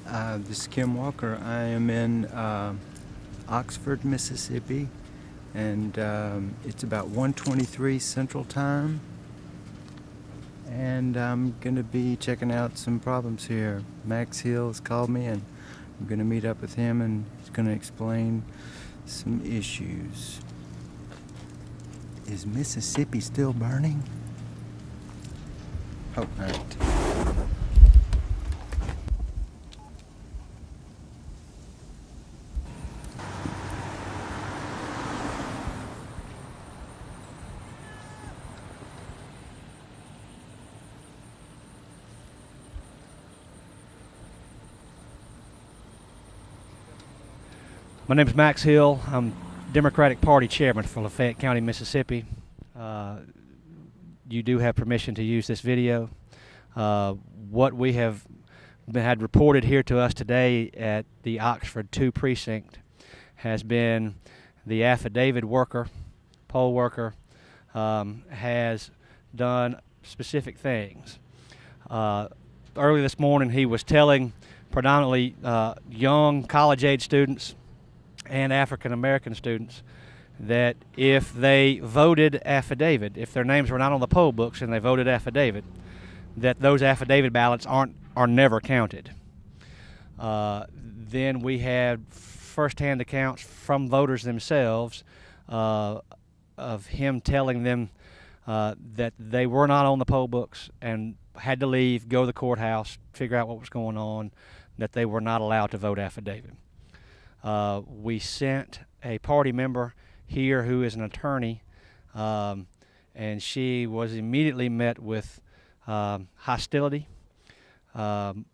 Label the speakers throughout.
Speaker 1: This is Kim Walker. I am in Oxford, Mississippi, and it's about 1:23 Central Time. And I'm going to be checking out some problems here. Max Hill has called me, and I'm going to meet up with him, and he's going to explain some issues. Is Mississippi still burning? Hope not.
Speaker 2: My name is Max Hill. I'm Democratic Party Chairman for Lafayette County, Mississippi. You do have permission to use this video. What we have had reported here to us today at the Oxford 2 precinct has been the affidavit worker, poll worker, has done specific things. Early this morning he was telling predominantly young college-age students and African-American students that if they voted affidavit, if their names were not on the poll books and they voted affidavit, that those affidavit ballots are never counted. Then we had firsthand accounts from voters themselves of him telling them that they were not on the poll books and had to leave, go to the courthouse, figure out what was going on, that they were not allowed to vote affidavit. We sent a party member here who is an attorney, and she was immediately met with hostility and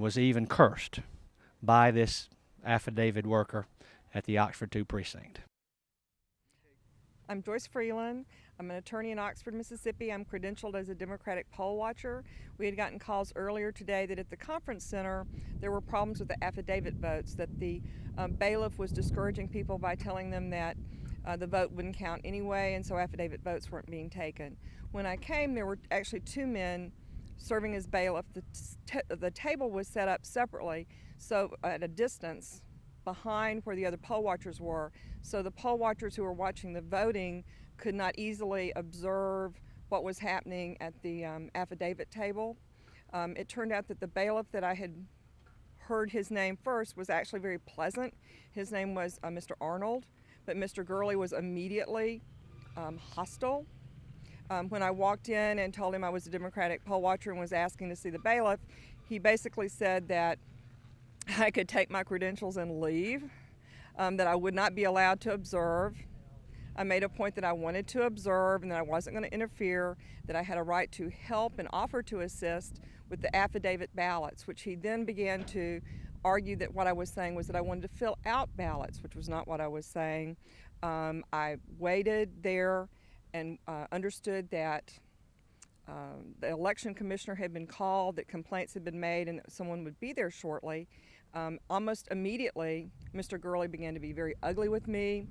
Speaker 2: was even cursed by this affidavit worker at the Oxford 2 precinct.
Speaker 3: I'm Joyce Freeland. I'm an attorney in Oxford, Mississippi. I'm credentialed as a Democratic poll watcher. We had gotten calls earlier today that at the conference center there were problems with the affidavit votes, that the bailiff was discouraging people by telling them that the vote wouldn't count anyway, and so affidavit votes weren't being taken. When I came, there were actually two men serving as bailiff. The table was set up separately, so at a distance behind where the other poll watchers were, so the poll watchers who were watching the voting could not easily observe what was happening at the affidavit table. It turned out that the bailiff that I had heard his name first was actually very pleasant. His name was Mr. Arnold, but Mr. Gurley was immediately hostile. When I walked in and told him I was a Democratic poll watcher and was asking to see the bailiff, he basically said that I could take my credentials and leave, that I would not be allowed to observe. I made a point that I wanted to observe and that I wasn't going to interfere, that I had a right to help and offer to assist with the affidavit ballots, which he then began to argue that what I was saying was that I wanted to fill out ballots, which was not what I was saying. I waited there and understood that the election commissioner had been called, that complaints had been made, and that someone would be there shortly. Almost immediately, Mr. Gurley began to be very ugly with me,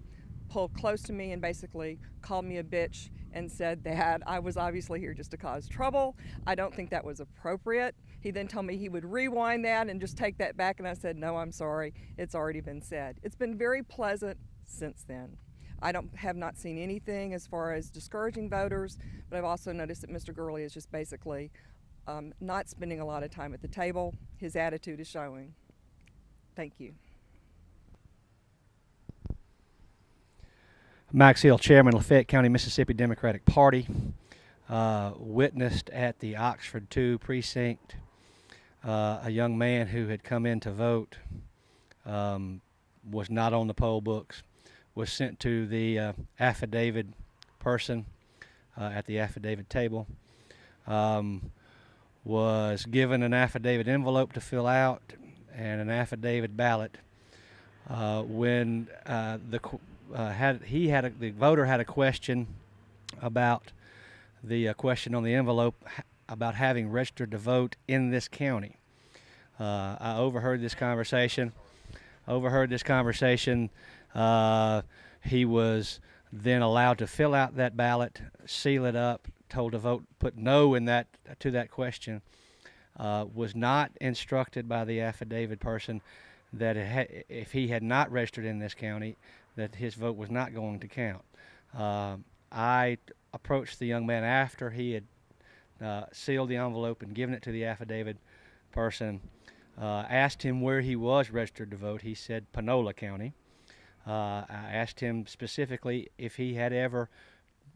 Speaker 3: pulled close to me and basically called me a bitch and said that I was obviously here just to cause trouble. I don't think that was appropriate. He then told me he would rewind that and just take that back, and I said, no, I'm sorry, it's already been said. It's been very pleasant since then. I have not seen anything as far as discouraging voters, but I've also noticed that Mr. Gurley is just basically not spending a lot of time at the table. His attitude is showing. Thank you.
Speaker 2: Max Hill, Chairman, Lafayette County, Mississippi Democratic Party, witnessed at the Oxford 2 precinct a young man who had come in to vote, was not on the poll books, was sent to the affidavit person at the affidavit table, was given an affidavit envelope to fill out and an affidavit ballot. When the voter had a question about the question on the envelope about having registered to vote in this county. I overheard this conversation. He was then allowed to fill out that ballot, seal it up, told to vote, put no in to that question. was not instructed by the affidavit person that if he had not registered in this county, that his vote was not going to count. I approached the young man after he had sealed the envelope and given it to the affidavit person, asked him where he was registered to vote. He said Panola County. I asked him specifically if he had ever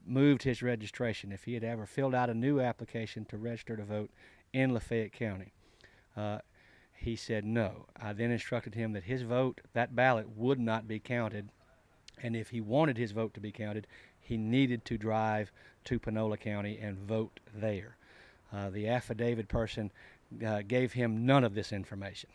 Speaker 2: moved his registration, if he had ever filled out a new application to register to vote in Lafayette County. He said no. I then instructed him that his vote, that ballot, would not be counted, and if he wanted his vote to be counted, he needed to drive to Panola County and vote there. The affidavit person gave him none of this information.